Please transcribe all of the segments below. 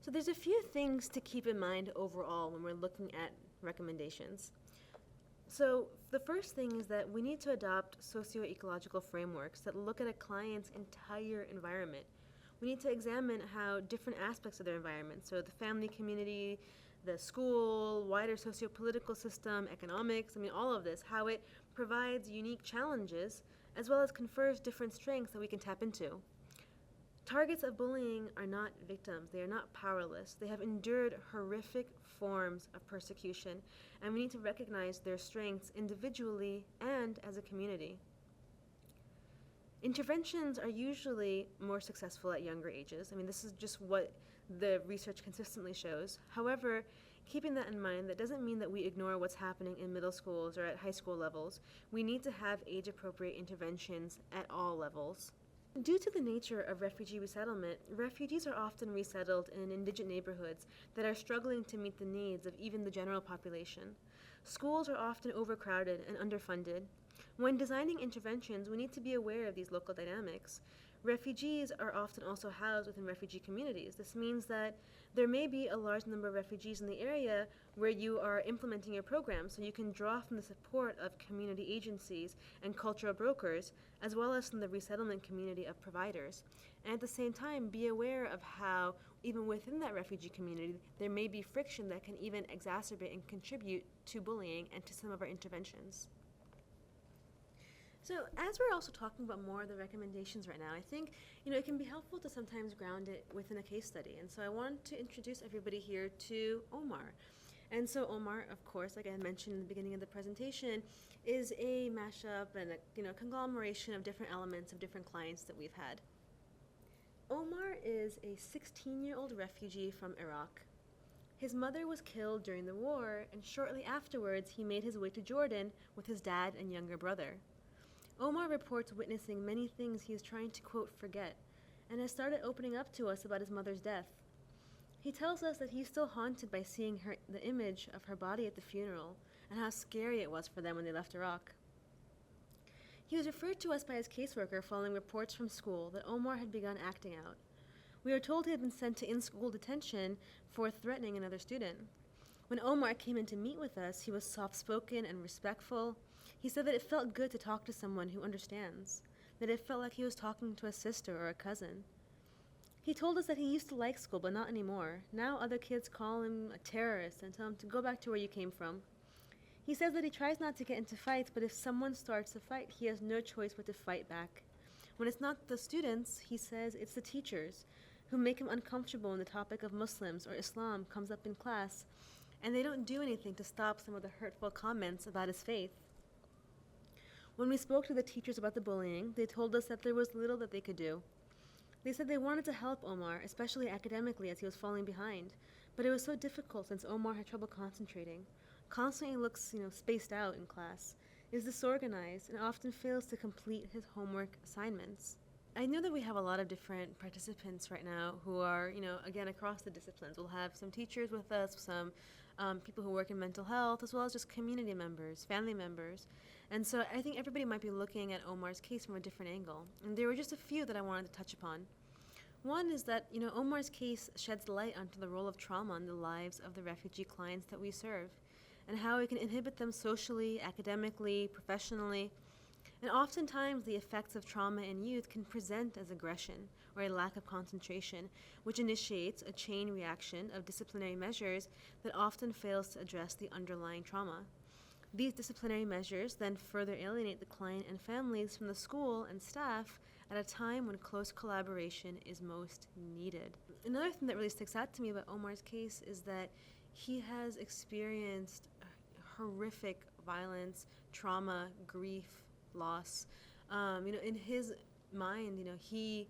So there's a few things to keep in mind overall when we're looking at recommendations. So the first thing is that we need to adopt socio-ecological frameworks that look at a client's entire environment. We need to examine how different aspects of their environment, so the family community, the school, wider socio-political system, economics, all of this, how it provides unique challenges as well as confers different strengths that we can tap into. Targets of bullying are not victims. They are not powerless. They have endured horrific forms of persecution, and we need to recognize their strengths individually and as a community. Interventions are usually more successful at younger ages. This is just what the research consistently shows. However, keeping that in mind, that doesn't mean that we ignore what's happening in middle schools or at high school levels. We need to have age-appropriate interventions at all levels. Due to the nature of refugee resettlement, refugees are often resettled in indigent neighborhoods that are struggling to meet the needs of even the general population. Schools are often overcrowded and underfunded. When designing interventions, we need to be aware of these local dynamics. Refugees are often also housed within refugee communities. This means that there may be a large number of refugees in the area where you are implementing your program, so you can draw from the support of community agencies and cultural brokers, as well as from the resettlement community of providers. And at the same time, be aware of how, even within that refugee community, there may be friction that can even exacerbate and contribute to bullying and to some of our interventions. So as we're also talking about more of the recommendations right now, I think it can be helpful to sometimes ground it within a case study. And so I want to introduce everybody here to Omar. And so Omar, of course, like I mentioned in the beginning of the presentation, is a mashup and a conglomeration of different elements of different clients that we've had. Omar is a 16-year-old refugee from Iraq. His mother was killed during the war, and shortly afterwards he made his way to Jordan with his dad and younger brother. Omar reports witnessing many things he is trying to, quote, forget, and has started opening up to us about his mother's death. He tells us that he's still haunted by seeing the image of her body at the funeral, and how scary it was for them when they left Iraq. He was referred to us by his caseworker following reports from school that Omar had begun acting out. We were told he had been sent to in-school detention for threatening another student. When Omar came in to meet with us, he was soft-spoken and respectful. He said that it felt good to talk to someone who understands, that it felt like he was talking to a sister or a cousin. He told us that he used to like school, but not anymore. Now other kids call him a terrorist and tell him to go back to where you came from. He says that he tries not to get into fights, but if someone starts a fight, he has no choice but to fight back. When it's not the students, he says it's the teachers who make him uncomfortable when the topic of Muslims or Islam comes up in class, and they don't do anything to stop some of the hurtful comments about his faith. When we spoke to the teachers about the bullying, they told us that there was little that they could do. They said they wanted to help Omar, especially academically as he was falling behind, but it was so difficult since Omar had trouble concentrating, constantly looks, spaced out in class, is disorganized, and often fails to complete his homework assignments. I know that we have a lot of different participants right now who are, again, across the disciplines. We'll have some teachers with us, some people who work in mental health, as well as just community members, family members. And so I think everybody might be looking at Omar's case from a different angle. And there were just a few that I wanted to touch upon. One is that, Omar's case sheds light onto the role of trauma in the lives of the refugee clients that we serve, and how it can inhibit them socially, academically, professionally. And oftentimes the effects of trauma in youth can present as aggression or a lack of concentration, which initiates a chain reaction of disciplinary measures that often fails to address the underlying trauma. These disciplinary measures then further alienate the client and families from the school and staff at a time when close collaboration is most needed. Another thing that really sticks out to me about Omar's case is that he has experienced horrific violence, trauma, grief, loss. In his mind, he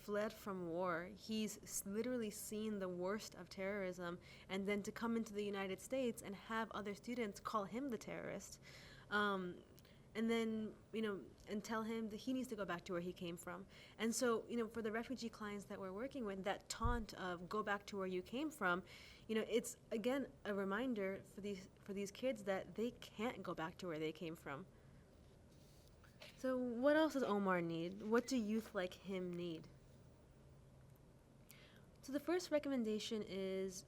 fled from war. He's literally seen the worst of terrorism, and then to come into the United States and have other students call him the terrorist, and then, and tell him that he needs to go back to where he came from. And so, for the refugee clients that we're working with, that taunt of go back to where you came from, it's, again, a reminder for these kids that they can't go back to where they came from. So what else does Omar need? What do youth like him need? So the first recommendation is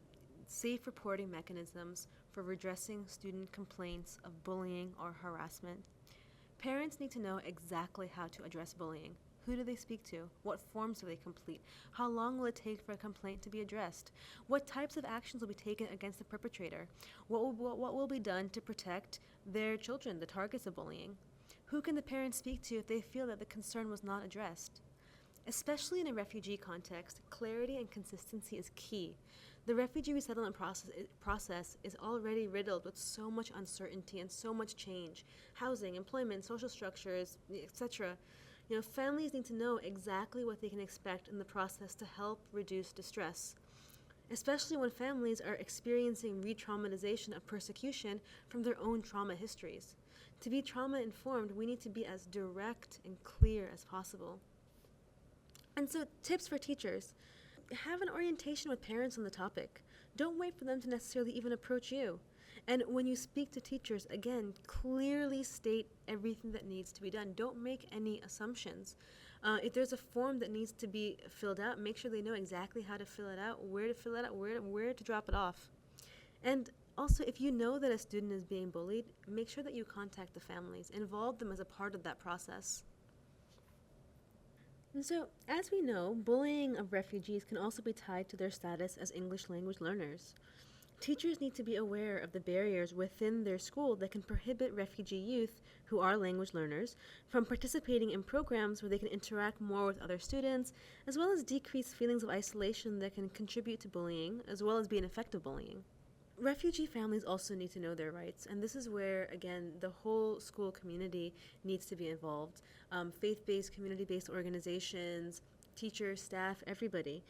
safe reporting mechanisms for redressing student complaints of bullying or harassment. Parents need to know exactly how to address bullying. Who do they speak to? What forms do they complete? How long will it take for a complaint to be addressed? What types of actions will be taken against the perpetrator? What will be done to protect their children, the targets of bullying? Who can the parents speak to if they feel that the concern was not addressed? Especially in a refugee context, clarity and consistency is key. The refugee resettlement process is already riddled with so much uncertainty and so much change. Housing, employment, social structures, etc. Families need to know exactly what they can expect in the process to help reduce distress, especially when families are experiencing re-traumatization of persecution from their own trauma histories. To be trauma-informed, we need to be as direct and clear as possible. And so, tips for teachers. Have an orientation with parents on the topic. Don't wait for them to necessarily even approach you. And when you speak to teachers, again, clearly state everything that needs to be done. Don't make any assumptions. If there's a form that needs to be filled out, make sure they know exactly how to fill it out, where to fill it out, where to drop it off. And also, if you know that a student is being bullied, make sure that you contact the families. Involve them as a part of that process. And so, as we know, bullying of refugees can also be tied to their status as English language learners. Teachers need to be aware of the barriers within their school that can prohibit refugee youth who are language learners from participating in programs where they can interact more with other students, as well as decrease feelings of isolation that can contribute to bullying, as well as be an effective bullying. Refugee families also need to know their rights, and this is where, again, the whole school community needs to be involved. Faith-based, community-based organizations, teachers, staff, everybody.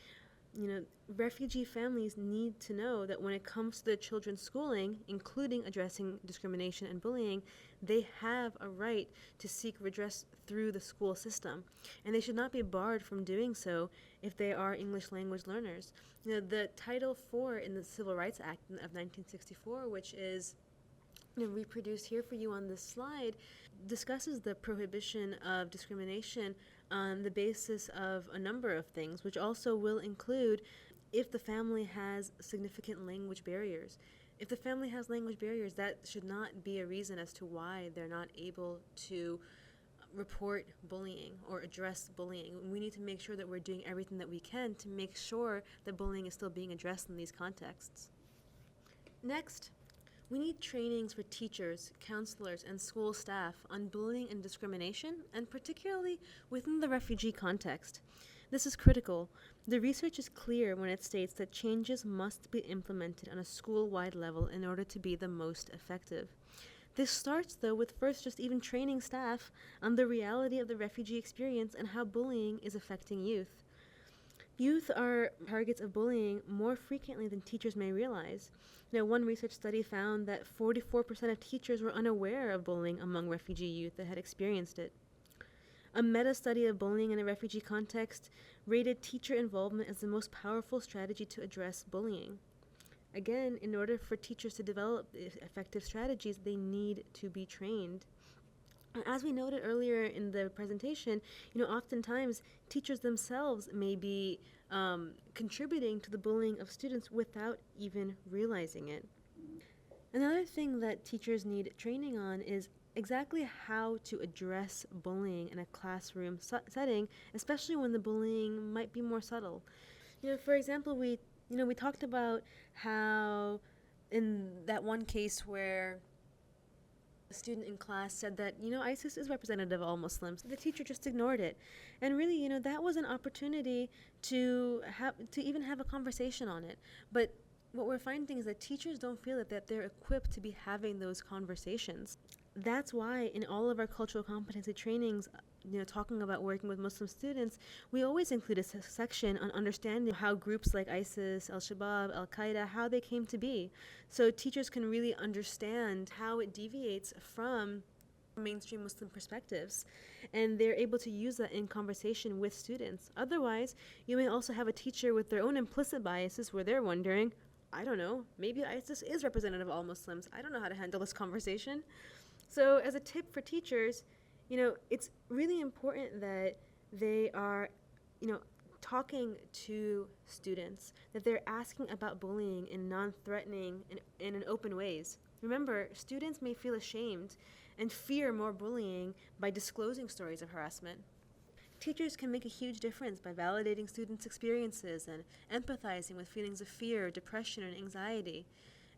Refugee families need to know that when it comes to their children's schooling, including addressing discrimination and bullying, they have a right to seek redress through the school system. And they should not be barred from doing so if they are English language learners. The Title IV in the Civil Rights Act of 1964, which is reproduced here for you on this slide, discusses the prohibition of discrimination on the basis of a number of things, which also will include if the family has significant language barriers. If the family has language barriers, that should not be a reason as to why they're not able to report bullying or address bullying. We need to make sure that we're doing everything that we can to make sure that bullying is still being addressed in these contexts. Next, we need trainings for teachers, counselors, and school staff on bullying and discrimination, and particularly within the refugee context. This is critical. The research is clear when it states that changes must be implemented on a school-wide level in order to be the most effective. This starts, though, with first just even training staff on the reality of the refugee experience and how bullying is affecting youth. Youth are targets of bullying more frequently than teachers may realize. One research study found that 44% of teachers were unaware of bullying among refugee youth that had experienced it. A meta-study of bullying in a refugee context rated teacher involvement as the most powerful strategy to address bullying. Again, in order for teachers to develop effective strategies, they need to be trained. As we noted earlier in the presentation, oftentimes teachers themselves may be contributing to the bullying of students without even realizing it. Another thing that teachers need training on is exactly how to address bullying in a classroom setting, especially when the bullying might be more subtle. For example, we talked about how in that one case where a student in class said that, ISIS is representative of all Muslims. The teacher just ignored it. And really, that was an opportunity to even have a conversation on it. But what we're finding is that teachers don't feel that they're equipped to be having those conversations. That's why in all of our cultural competency trainings, talking about working with Muslim students, we always include a section on understanding how groups like ISIS, Al-Shabaab, Al-Qaeda, how they came to be. So teachers can really understand how it deviates from mainstream Muslim perspectives, and they're able to use that in conversation with students. Otherwise, you may also have a teacher with their own implicit biases where they're wondering, I don't know, maybe ISIS is representative of all Muslims. I don't know how to handle this conversation. So as a tip for teachers, it's really important that they are, talking to students, that they're asking about bullying in non-threatening and in open ways. Remember, students may feel ashamed and fear more bullying by disclosing stories of harassment. Teachers can make a huge difference by validating students' experiences and empathizing with feelings of fear, depression, and anxiety.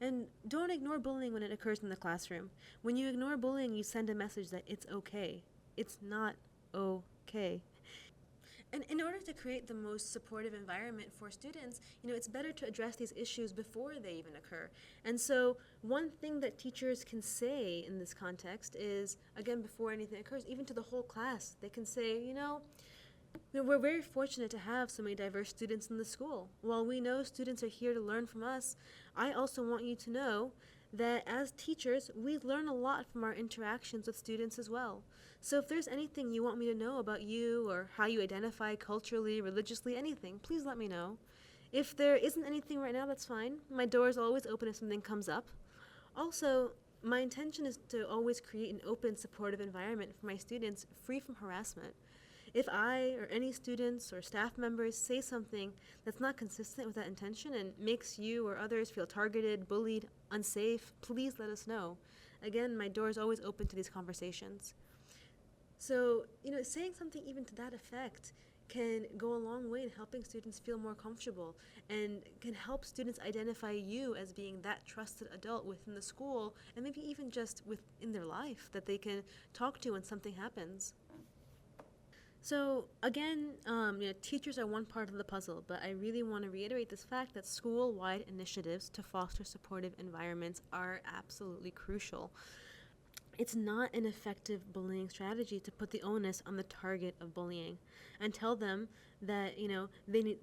And don't ignore bullying when it occurs in the classroom. When you ignore bullying, you send a message that it's okay. It's not okay. And in order to create the most supportive environment for students, it's better to address these issues before they even occur. And so one thing that teachers can say in this context is, again, before anything occurs, even to the whole class, they can say, we're very fortunate to have so many diverse students in the school. While we know students are here to learn from us, I also want you to know that as teachers, we learn a lot from our interactions with students as well. So if there's anything you want me to know about you or how you identify culturally, religiously, anything, please let me know. If there isn't anything right now, that's fine. My door is always open if something comes up. Also, my intention is to always create an open, supportive environment for my students free from harassment. If I or any students or staff members say something that's not consistent with that intention and makes you or others feel targeted, bullied, unsafe, please let us know. Again, my door is always open to these conversations. So, saying something even to that effect can go a long way in helping students feel more comfortable and can help students identify you as being that trusted adult within the school and maybe even just within their life that they can talk to when something happens. So again, teachers are one part of the puzzle, but I really want to reiterate this fact that school-wide initiatives to foster supportive environments are absolutely crucial. It's not an effective bullying strategy to put the onus on the target of bullying and tell them that,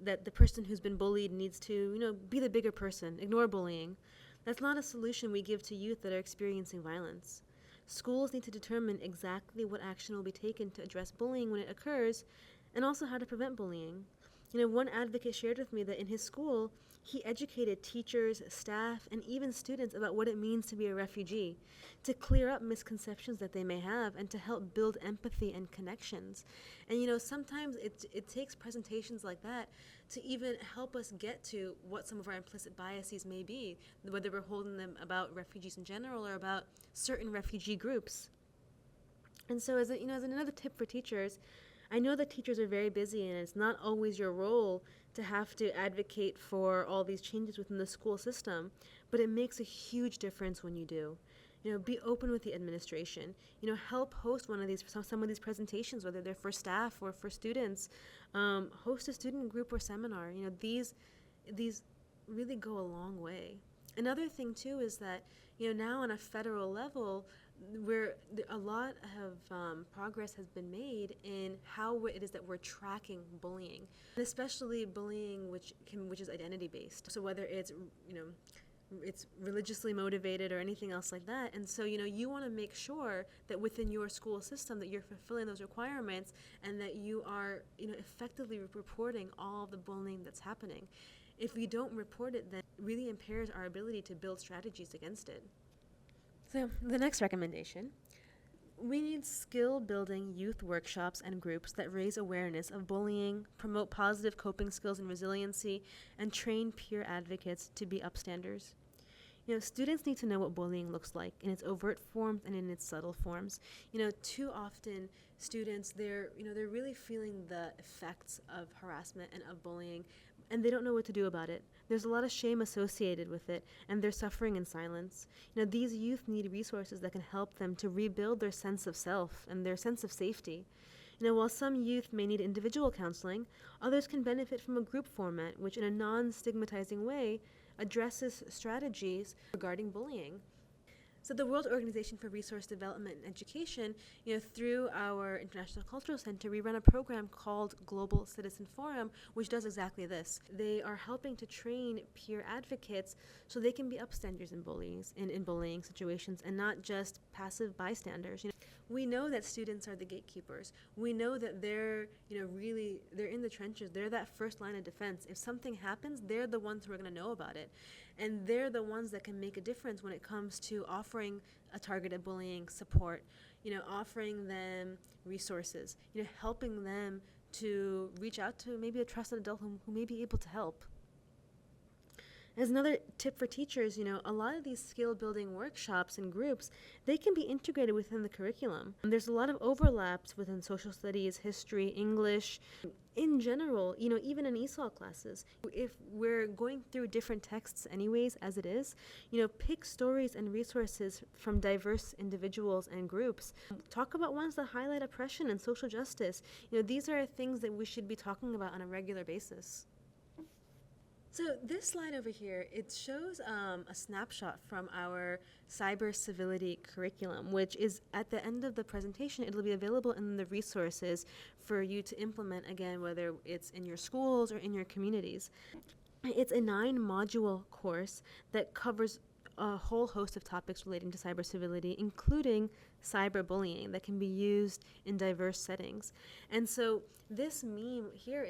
that the person who's been bullied needs to, be the bigger person, ignore bullying. That's not a solution we give to youth that are experiencing violence. Schools need to determine exactly what action will be taken to address bullying when it occurs and also how to prevent bullying. One advocate shared with me that in his school, he educated teachers, staff, and even students about what it means to be a refugee, to clear up misconceptions that they may have, and to help build empathy and connections. And sometimes it takes presentations like that to even help us get to what some of our implicit biases may be, whether we're holding them about refugees in general or about certain refugee groups. And so as another tip for teachers, I know that teachers are very busy and it's not always your role to have to advocate for all these changes within the school system, but it makes a huge difference when you do. Be open with the administration. Help host some of these presentations, whether they're for staff or for students. Host a student group or seminar. These really go a long way. Another thing too is that now on a federal level, where a lot of progress has been made in how it is that we're tracking bullying, and especially bullying which is identity based. So whether it's it's religiously motivated or anything else like that, and so you want to make sure that within your school system that you're fulfilling those requirements and that you are effectively reporting all of the bullying that's happening. If you don't report it, then it really impairs our ability to build strategies against it. So the next recommendation, we need skill-building youth workshops and groups that raise awareness of bullying, promote positive coping skills and resiliency, and train peer advocates to be upstanders. Students need to know what bullying looks like in its overt forms and in its subtle forms. Too often students, they're really feeling the effects of harassment and of bullying, and they don't know what to do about it. There's a lot of shame associated with it, and they're suffering in silence. These youth need resources that can help them to rebuild their sense of self and their sense of safety. While some youth may need individual counseling, others can benefit from a group format, which in a non-stigmatizing way addresses strategies regarding bullying. So the World Organization for Resource Development and Education, through our International Cultural Center, we run a program called Global Citizen Forum, which does exactly this. They are helping to train peer advocates so they can be upstanders in bullying situations and not just passive bystanders. We know that students are the gatekeepers. We know that they're in the trenches. They're that first line of defense. If something happens, they're the ones who are going to know about it. And they're the ones that can make a difference when it comes to offering a targeted bullying support, offering them resources, helping them to reach out to maybe a trusted adult who may be able to help. As another tip for teachers, a lot of these skill building workshops and groups, they can be integrated within the curriculum. And there's a lot of overlaps within social studies, history, English, in general, even in ESOL classes. If we're going through different texts anyways, as it is, pick stories and resources from diverse individuals and groups. Talk about ones that highlight oppression and social justice. These are things that we should be talking about on a regular basis. So this slide over here, it shows a snapshot from our cyber civility curriculum, which is at the end of the presentation. It'll be available in the resources for you to implement, again, whether it's in your schools or in your communities. It's a 9-module course that covers a whole host of topics relating to cyber civility, including cyberbullying that can be used in diverse settings. And so this meme here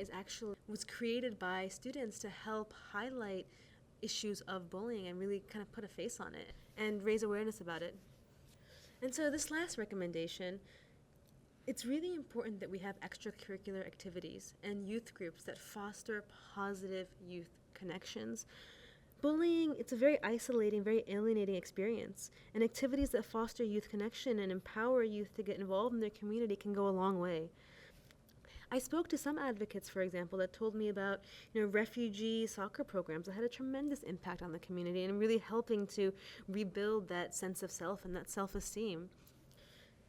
was created by students to help highlight issues of bullying and really kind of put a face on it and raise awareness about it. And so this last recommendation, it's really important that we have extracurricular activities and youth groups that foster positive youth connections. Bullying, it's a very isolating, very alienating experience, and activities that foster youth connection and empower youth to get involved in their community can go a long way. I spoke to some advocates, for example, that told me about refugee soccer programs that had a tremendous impact on the community and really helping to rebuild that sense of self and that self-esteem.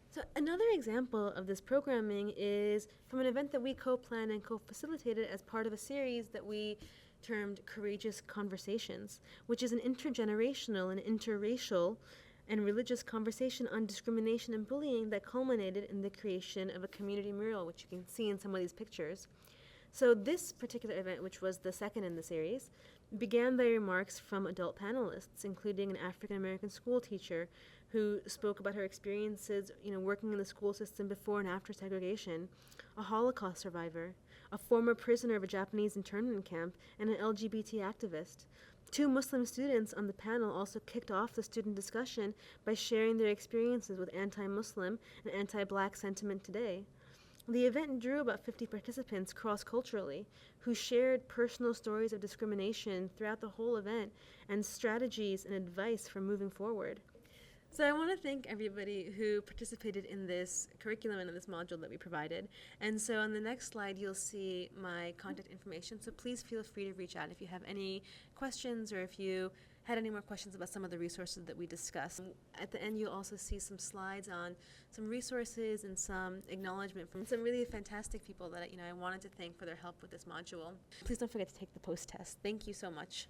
So another example of this programming is from an event that we co-planned and co-facilitated as part of a series that we termed Courageous Conversations, which is an intergenerational and interracial and religious conversation on discrimination and bullying that culminated in the creation of a community mural, which you can see in some of these pictures. So this particular event, which was the second in the series, began by remarks from adult panelists, including an African-American school teacher who spoke about her experiences, working in the school system before and after segregation, a Holocaust survivor, a former prisoner of a Japanese internment camp, and an LGBT activist. 2 Muslim students on the panel also kicked off the student discussion by sharing their experiences with anti-Muslim and anti-Black sentiment today. The event drew about 50 participants cross-culturally who shared personal stories of discrimination throughout the whole event and strategies and advice for moving forward. So I want to thank everybody who participated in this curriculum and in this module that we provided. And so on the next slide, you'll see my contact information. So please feel free to reach out if you have any questions or if you had any more questions about some of the resources that we discussed. At the end, you'll also see some slides on some resources and some acknowledgement from some really fantastic people that I wanted to thank for their help with this module. Please don't forget to take the post test. Thank you so much.